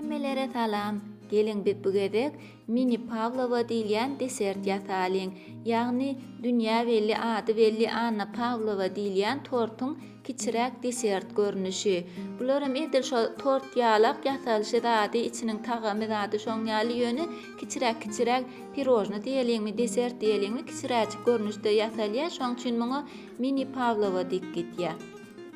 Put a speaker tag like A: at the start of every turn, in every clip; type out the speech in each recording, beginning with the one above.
A: Hemmelere salam. Gelin biz bugedek mini Pavlova diýilýän desert ýasalyň. Ýagny dünýä belli ady belli Anna Pavlova diýilýän tortuň kiçirek desert görnüşi. Bularym edil şo tort ýalak ýasalyşy zady içiniň tagamy zady şoň ýaly ýöni kiçirek pirojna diýeligmi desert diýeligmi kiçiräçik görnüşde ýasalýar. Şoň üçin muňa mini Pavlova diýip gitýär.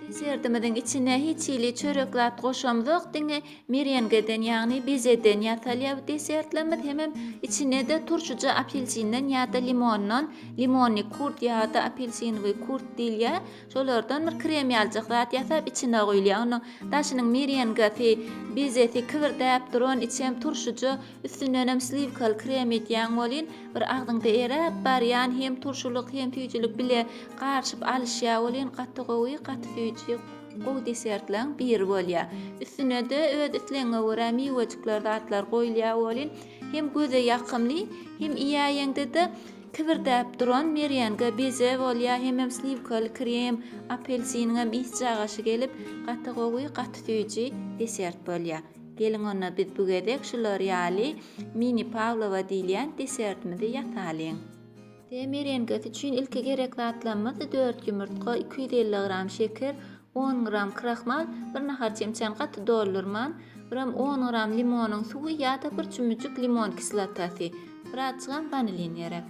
A: Desertimizin içine hiç ili çöreklat goşamdyk diňe merengeden ýagny bezeden ýasalýar desertlerimiz hemem içine de turşuja apelsinden ýa-da limondan limonni kurt ýa-da apelsinli kurt diýilýär. Şolardan bir krem ýaljak zat ýasap içine goýulýar. Onu daşynyň merengesi bezesi kiwirdäp duran içem turşuja üstünden hem slivkal krem etýän bolyn bir agdyňda erep barýan hem turşuluk hem tüýjülük bile garşyp alışýar bolyn gatty gowy gatty gow desertlaň bir bolýar. Üstüne de öz isleňe görä miwejikler zatlar goýulýar bolyn. Hem göze ýakymly, hem iýaýeňde de kiwirdäp duran merenge beze bolýar. Hem slivkal krem, apelsiniň isjagasy gelip gatty gowy gatty tüýji desert bolýar. Gelin ona biz bugedek şular ýaly mini Pavlova diýilýän desertimizi ýasalyň. Merengesi üçin ilki gerek zatlarymyz 4 ýumurtga, 250 gram şeker, 10 gram kraxmal, bir nahar çemçän gatty doldurman, 10 gram limonyň suwy ýa-da bir çümüjük limon kislotasy, birazçyk vanilin ýerek.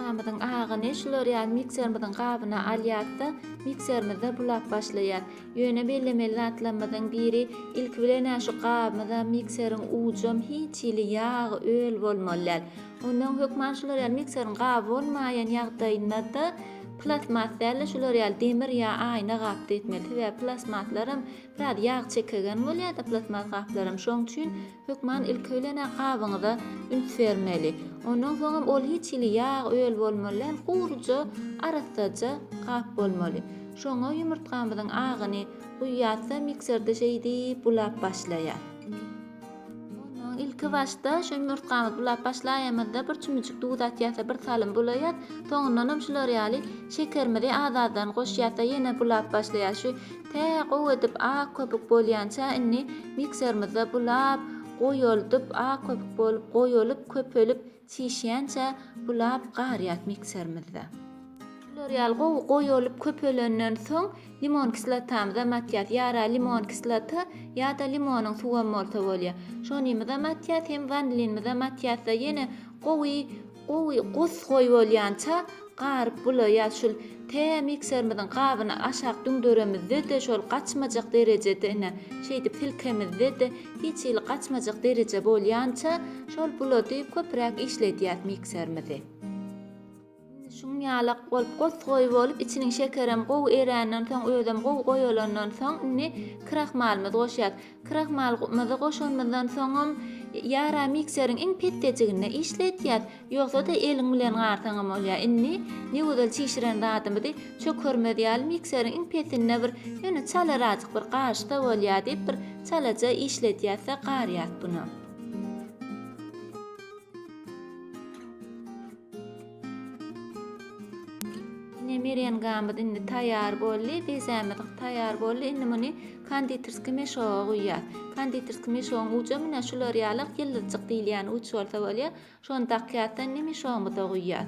A: Yumurtgamyzyň agyny şular ýaly mikserimizin gabyna alýatda, mikserimizde bulap başlaýar. Ýöne bellemeli zatlarymyzyň biri ilki bilen şu gabymyza mikseriň ujam hiç ili ýagy öl bolmaly. Ondan hökman şular ýaly mikseriň gaby bolmaýan ýagdaýynda da plasmaslarla şular ýaly demir ýa aýna gapda etmeli. We plasmaslarym biraz ýag çekegen bolýar da plasmas gaplarym. Şoň üçin hökman ilki bilen gabyňyza üns bermeli. Ondan soň ol hiç ili ýag öl bolmaly, gurja arasaja gap bolmaly. Şoňa ýumurtgamyzyň agyny guýýatsa mikserde şeýdi bulap başlaýar. İlki başda şu ýumurtgamy bulap başlaýamyzda bir çümüjük dudat ýa-da bir salym bolaýar. Soňundan şular ýaly şekermizi azaddan goşýatda ýene bulap başlaýar. Şu gowy edip ak köpük bolýança inni mikserimizde bulap goýuldyp ak köpük bolup goýulyp köpelip çişýänçä bulap garýat mikserimizde. Şular ýaly goýulyp köpelenden soň limon kislotamyza matýat ýara limon kislota ýa-da limonyň suwy bolsa bolýar. Şonymyza matýat hem vanilinimize matýatda ýene gowy gosgoý bolýança garyp bulaýar. Şol mikserimizin gabyny aşak düňdöremizde de şol gaçmajak derejede şeýdip silkemizde de hiç il gaçmajak dereje bolýança şol bulady köpräk işledýär mikserimizi. Şuň ýalak bolup gosgoý bolup içiniň şekerim gowy eränden soň özüm gowy goýulandan soň inni kraxmalymyzy goşýar. Kraxmalymyzy goşandan soň ýara mikseriň iň petdejigine işletýär. Ýogsa da eliň bilen gartaňam bolýar. Inni niwedel çişiren dadymyzy çökermedi ýaly mikseriň iň petine bir ýöne çalaraçyk bir gaşda bolýar diýip bir çalaja işletýärse garýat bunu. Merengamiz indi taýýar boldy, bezämiz taýýar boldy. Indi muny konditorski meşoga goýýar. Konditorski meşogyň ujamyna şular ýaly ýyldyrjyk diýilýän uç bolsa bolýar. Şonu takýatdan meşogymyza goýýar.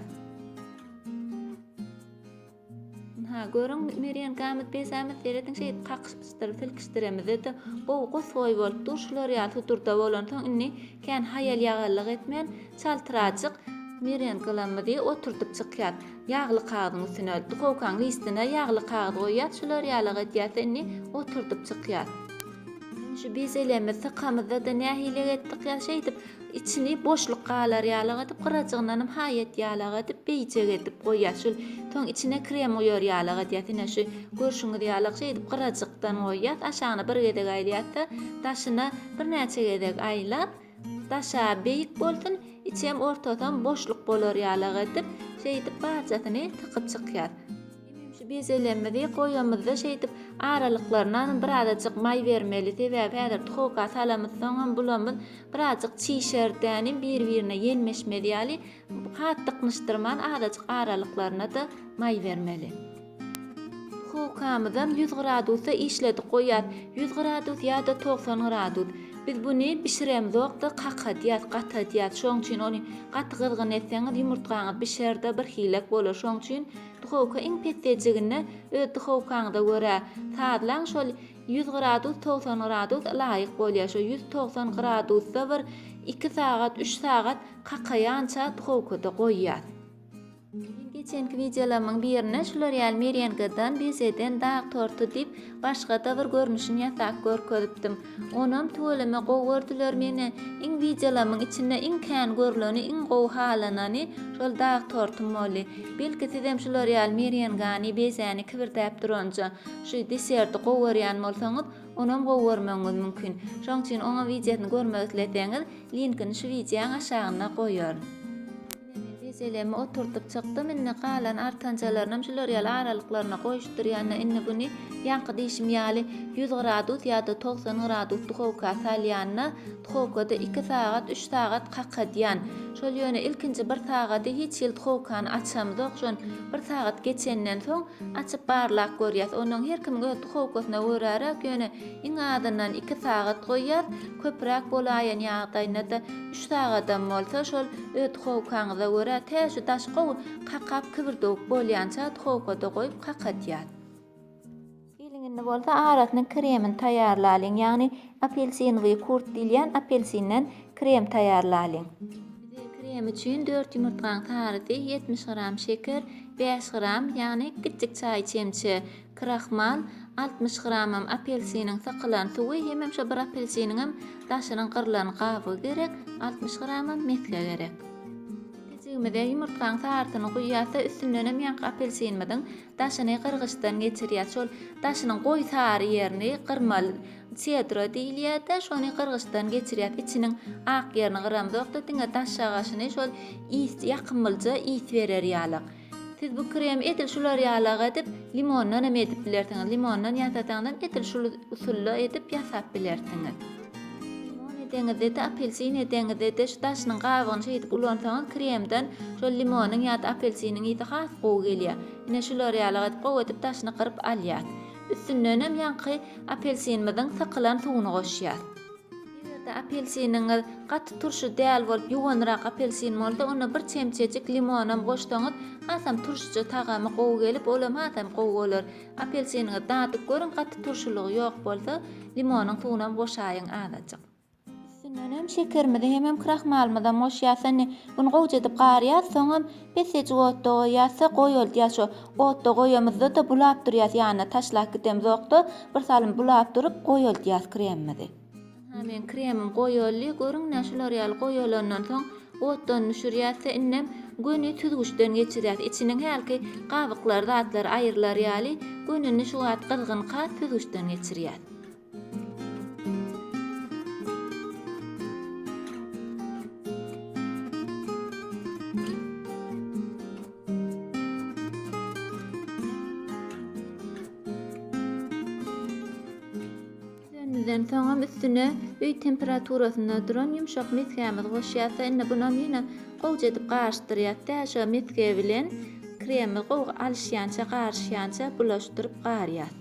A: Görüň merengamiz bezämiz deretiň şeýdi qakyşdyryp silkişdiremiz de gosgoý bolup dur şular ýaly tuturda bolan soň inni kän hayal ýagallyk etmän çaltyrajyk merengamizi oturtup çykýar. Ýagly kağıdyň üstüne dukowkaň listine ýagly kağıd goýýar. Şular ýaly etýärni oturtup çykýar. Şu bezelerimiz sykamyzda da nähile etdik ýa şeýdip içini boşluk galar ýaly edip gyrajygyndan hayet ýaly edip beýjek edip goýýar. Şol soň içine krem goýar ýaly edýär. Şu görşüňiz ýaly şeýdip gyrajykdan goýýar. Aşagyna bir gedek aýlýatda daşyna bir näçe gedek aýlap daşa beýik bolsun içem ortadan boşluk bolar ýaly edip şeýdip barjasyny tykyp çykýar. Şu bezelerimizi goýamyzda şeýdip aralyklaryndan birazajyk may bermeli we häzir tuhowka salamyzdan bulamyz birazajyk çiğşerden bir-birine ýelmeşmeli ýaly hatdyqnyşdyrman azajyk aralyklaryna da may bermeli. Tuhowkamyzda 100 gradusda işledik goýýar. 100 gradus ýa-da 90 gradus. Biz bunu bişiremiz wagtda qaka diýät, gata diýät. Şoň üçin onu gaty gızgyn etseňiz ýumurtgaňyz bişerde bir hilek bolar. Şoň üçin duhowka iň petdejigine öz duhowkaňyza görä saatlaň şol 100 gradus 90 gradus laýyk bolýar. Şo 190 gradusda bir 2 saat 3 saat qakaýança duhowkada goýýar. Geçenki videolarymyň birine L'Oreal Merenga'dan bezeden dağ tortu dip başga da bir görnüşini ýasak görkezipdim. Onam töleme gowurdylar meni. Iň videolarymyň içinde iň kän görüleni, iň gowy halanany şol dağ tortum boli. Belki sizem şu L'Oreal Merenga'ny bezäni kibirdäp duranja şu deserti gowurýan bolsaňyz onam gowurmaňyz mümkin. Şoň üçin oňa videosyny görmek isleseňiz linkini şu videoň aşagyna goýaryn. Selemi oturtup çıktım. Inne qalan artancalarynam şu L'Oreal aralyklaryna goýuşdurýan. Inne bunu ýanky diýişim ýaly 100 gradus ýa-da 90 gradus duhowka salýanna duhowkada 2 saat 3 saat qakadýan. Şol ýöne ilkinji 1 saatda hiç ýyl duhowkany açamyzok. Şon 1 saat geçenden soň açyp barlak görýär. Onuň her kim öz duhowkasyna görärek ýöne iň azyndan 2 saat goýýar. Köpräk bolaýan ýagdaýynda da 3 saatdan bolsa şol öz duhowkaňyza görä täşe daşga qaqap kibirdok bolýança duhowkada goýup qakadýar. Ilinginde bolsa aratyny kremin taýýarlalyň, ýagny apelsinwy kurt dilýän apelsinden krem taýýarlalyň. Krem üçin 4 ýumurtgaň taryty, 70 gram şeker, 5 gram, ýagny kiçik çaý çemçe kraxmal, 60 gramam apelsiniň sakylan suwy, hemem şo bir apelsiniň daşynyň gyrlan gaby gerek, 60 gramam mesle gerek. Tezigimde ýumurtgaň tarytyny goýýarsa üstünden ýanky apelsinmyň daşyny gyrgyçdan geçirýär. Şol daşynyň goý sary ýerini gyrmal cedro diýilýär-de şonu gyrgyçdan geçirýär. İçiniň ak ýerini gyramdykda diňe daş şagaşyny şol ýys ýakymylja ýys berer ýalyk. Siz bu krem etil şular ýalaga edip limondan hem edip bilersiňiz. Limondan ýasasaňyz etil şul usulla edip ýasap bilersiňiz. Dengede de apelsin dengede de şu daşynyň gabygyny şeýdip ulansaňyz kremden şol limonyň ýa-da apelsiniň ýyty has gowy gelýär. Ine şular ýalaga edip gowy edip daşyny gyryp alýar. Üstünden hem ýanky apelsinmyň sakylan suwuny goşýar. Ýerde apelsiniň gaty turşy däl bolup ýuwanrak apelsin bolsa ona bir çemçejik limonam goşsaňyz hasam turşyja tagamy gowy gelip olam hasam gowy bolar. Apelsiniň daty görün gaty turşylygy ýok bolsa limonyň suwunam goşaýyň adaçyk. Üstünden şekermide hemem kraxmalmydan moşýasany bunu gowja edip garýar, soňam besej otda goýýarsa goýul diýär. Şo otda goýamyzda da bulap durýar, ýani taşlap gitemiz okda bir salym bulap durup goýul diýär kremmidi. Men kremim goýully görüň näşeler ýaly goýulandan soň otdan düşürýärse innem göni tüzgüçden geçirýär. İçiniň hälki gabyklar, zatlar aýyrlar ýaly gönüni şu wagt gyrgyn kat tüzgüçden geçirýär. Soňam üstüne öý temperaturasynda duran ýumşak meskämiz goşýarsa inne bunam ýene gowja edip garşdyrýar-da şo meske bilen kremi gowy alşýança garşýança bulaşdyryp garýar.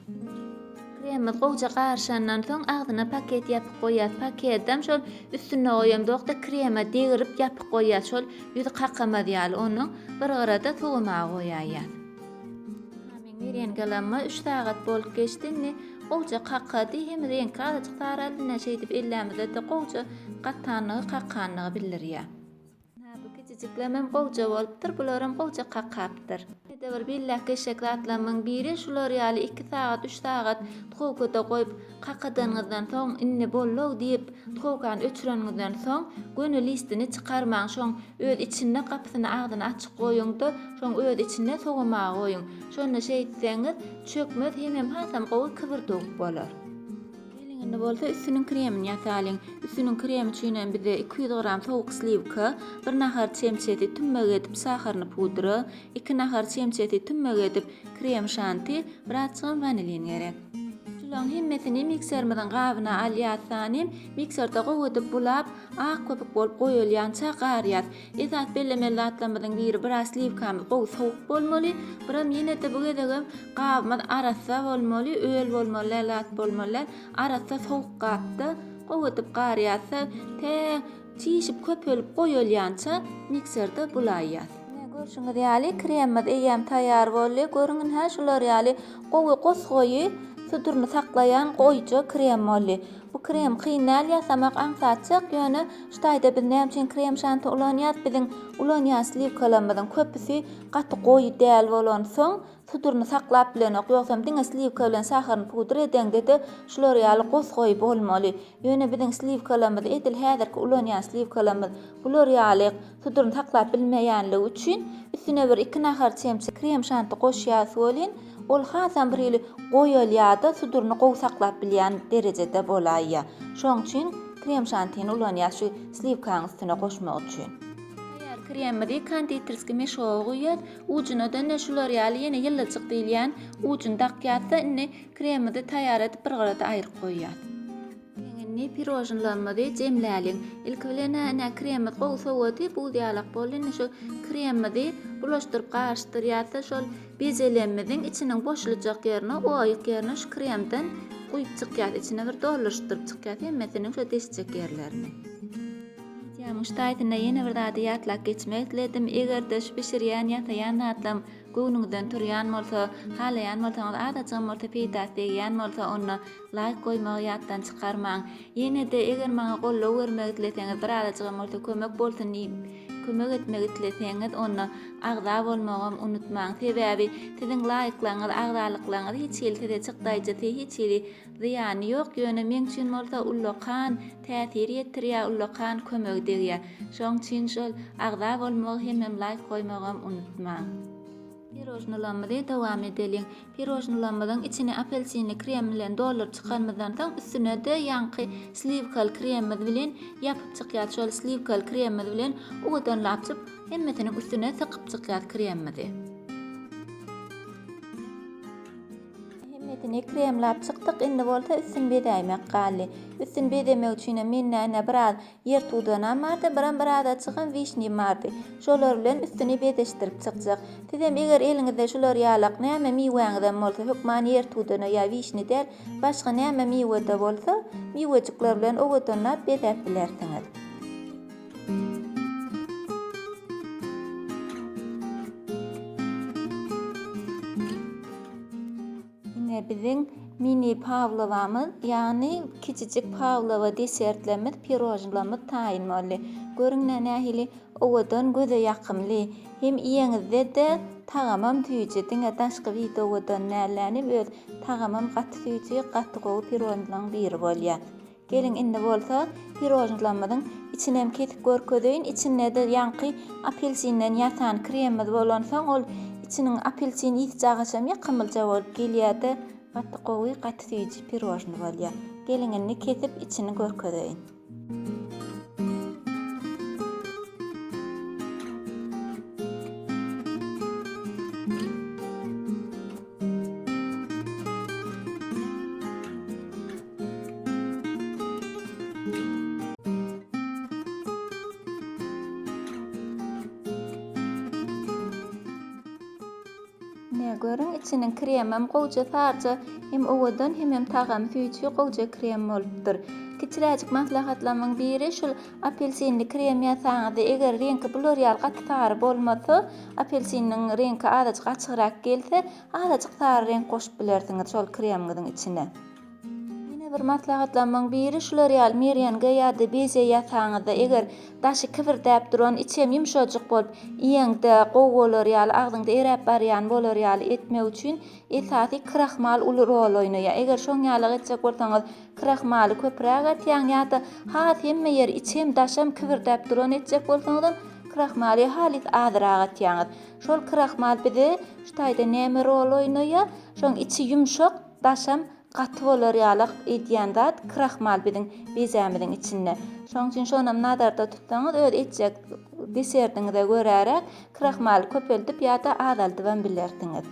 A: Kremi gowja garşandan soň agdyna paket ýapyp goýýar. Paketden şol üstüne goýamdykda krema degirip ýapyp goýýar. Şol ýüzi qaqama diýäl onu bir garada sowuma goýýar. Hemen merengalanma 3 saat bolup geçdi. Gowja qaqady hem renk azajyk taralyna şeýdip ellämizde de gowja qaqanlygy bildirýär. Bu kiçiklemem gowja bolupdyr, bularam gowja qaqapdyr. Ede bir billak eşek zatlamyň biri şular ýaly 2 saat 3 saat duhowkada goýup qaqadanňyzdan soň inne bollaw diýip duhowkany öçürenňizden soň gönül listini çykarmaň. Şoň öz içinde gapysyny agdyny açyk goýuňda şoň öz içinde sowama goýuň. Şonu şeýtseňiz çökmez hemem hasam gowy kibirdok bolar. Elinde bolsa üstüniň kremini ýasalyň. Üstüniň kremi üçin bize 200 gram sowuk slivka, 1 nahar çemçeti tümmek edip saharyny pudra, 2 nahar çemçeti tümmek edip krem şanti, birazçyk vanilin gerek. Şolaň hemmesini miksermeden gabyna alýarsanym, mikserde gowy edip bulap, ak köpük bolup goýulýança garýar. Ezat bellemeli atlamyň biri biraz slivkamy gowy sowuk bolmaly, biram ýene de bu gedegem gabymy arasa bolmaly, öýel bolmaly, lat bolmaly, arasa sowuk gatda gowadyp garýatsa, te çişip köpelip goýulýança mikserde bulaýýar. Görşüňiz ýaly kremimiz eýem taýýar boldy. Görüňiz ha şular ýaly gosgoýy suduruny saklayan goýjy krem boldy. Bu krem kynal ýasamak aňsatjak ýöne ştaýda biz näme üçin krem şanty ulanýar? Biziň ulanýan slivkalarymyzyň köpüsi gaty goýy däl bolan soň suduruny saklap bilenok ýoksam diňe slivka bilen saharyny pudr edende de şular ýaly gosgoýy bolmaly. Ýöne biziň slivkalarymyz edil häzirki ulanýan slivkalarymyz bular ýaly suduruny saklap bilmeýänligi üçin üstüne bir 2 nahar çemçe krem şanty goşýas bolyn. Ol hasam bir ýyly goýulýarda suduruny gowy saklap bilýän derejede bolaýýar. Şoň üçin krem şantyny ulanýar şu slivkaň üstüne goşmak üçin. Eger kremimizi konditerski meşoga goýýar, ujuny da şular ýaly ýene ýyllajyk diýilýän ujun dakýatsa indi kremimizi taýýar edip bir garada aýryp goýýar. Ni pirojnlarymyzy jemläliň. Ilk bilen kremimiz gowy sowady, bu diýalak boldy. Şu kremimizi bulaşdyryp gaşdyrýarsa şol bezelenmediň içiniň boşlujak ýerine, o aýyk ýerine şu kremden guýup çykýar, içine bir dolaşdyryp çykýar, hemmesiniň şu desjek ýerlerini. Ýa-ni ştaýdyna ýene bir zady ýatlap geçmek diledim. Egerde şu pişirýän ýataýan atlam göwnüňizden turýan bolsa, halaýan bolsaňyz adaçam bolsa peýdas diýen bolsa onu laýyk goýmagy ýatdan çykarmaň. Ýene de eger maňa gollap bermek dileseňiz, bir adaçam bolsa kömek bolsun diýip kömek etmek dileseňiz onu agza bolmagam unutmaň. Sebäbi siziň laýyklaryňyz, agzalyklaryňyz hiç ýelde çykdaýjy, hiç ýeli ziýany ýok. Ýöne men üçin bolsa ullakan täsir ýetirýär, ullakan kömek edýär. Şoň üçin şol agza bolmagy hemem laýyk goýmagam unutmaň. Pirojnalarymyzy dowam edelim. Pirojnalarymyzyň içine apelsinli krem bilen doldurup çykanmazdan soň üstüne de ýanky slivkal kremimiz bilen ýapyp çykýar. Şol slivkal kremimiz bilen ugadan lapçyp hemmesini üstüne sykyp çykýar kremimizi. Hemmesini kremlap çykdyk. Indi bolsa üstün bedäýmek galy. Üstün bedemek üçin men biraz ýer tudanam bardy, biraz da çykan wişni bardy. Şolar bilen üstüni bedeşdirip çykjak. Sizem eger eliňizde şolar ýalak näme miweňizden bolsa, hökman ýer tudana ýa wişni der, başga näme miwede bolsa, miwejikler bilen ogadanlap bedäp bilersiňiz. Biziň mini pavlovamyz, ýani kiçijik pavlova desertlerimiz, pirojnlarymyz taýyn boldy. Görüňňär nähili owadan göze ýakymly. Hem iýeňizde de tagamam tüýji, diňe daşky videodan nälerni öz tagamam gaty tüýji, gaty gowy pirojnlaryň biri bolýar. Gelin indi bolsa pirojnlarymyzyň içinem kesip görkedeýin. İçinde de ýanky apelsinden ýasan kremimiz bolan soň ol içiniň apelsin ýitjagyşam ýakymylja bolup gelýärdi. Gaty gowy, gaty tüýji pirojny bolýar. Geliňini kesip içini görkedeýin. Görüň içiniň kremem gowja sarja hem owadan hem tagam tüýji gowja krem bolupdyr. Kiçiräjik maslahatlarymyň biri şol apelsinli krem ýasaňyzda eger renki blurýar gaty sary bolmasa, apelsiniň renki azajyk açygyrak gelse, azajyk sary renk goşup bilersiňiz şol kremiňiziň içine. Bir maslahatlarymyň biri şular ýaly merýänge ýa-da beze ýasaňyzda eger daşy kibirdäp duran, içem ýumşajyk bolup, iýeňde gowy bolar ýaly agzyňda eräp barýan bolar ýaly etmek üçin esasy krahmal uly rol oýnaýar. Eger şoň ýaly etjek bolsaňyz, krahmaly köpräk atýan ýa-da has hemme ýer içem daşam kibirdäp duran etjek bolsaňyz, krahmaly halis azyrak atýaňyz. Şol krahmal bize ştaýda näme rol oýnaýar? Şoň içi ýumşak, daşam gaty bolar ýaly edýän zat krahmal biziň bezämiziň içinde. Şoň üçin şonam nazarda tutsaňyz, öz etjek desertiňize görärek krahmaly köpeldip ýa-da azaldyp bilersiňiz.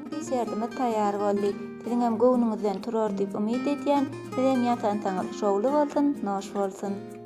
A: Biziň desertimiz taýýar boldy. Siziň hem göwnüňizden turar diýip umyt edýän, sizem ýatansaňyz şowly bolsun, noş bolsun.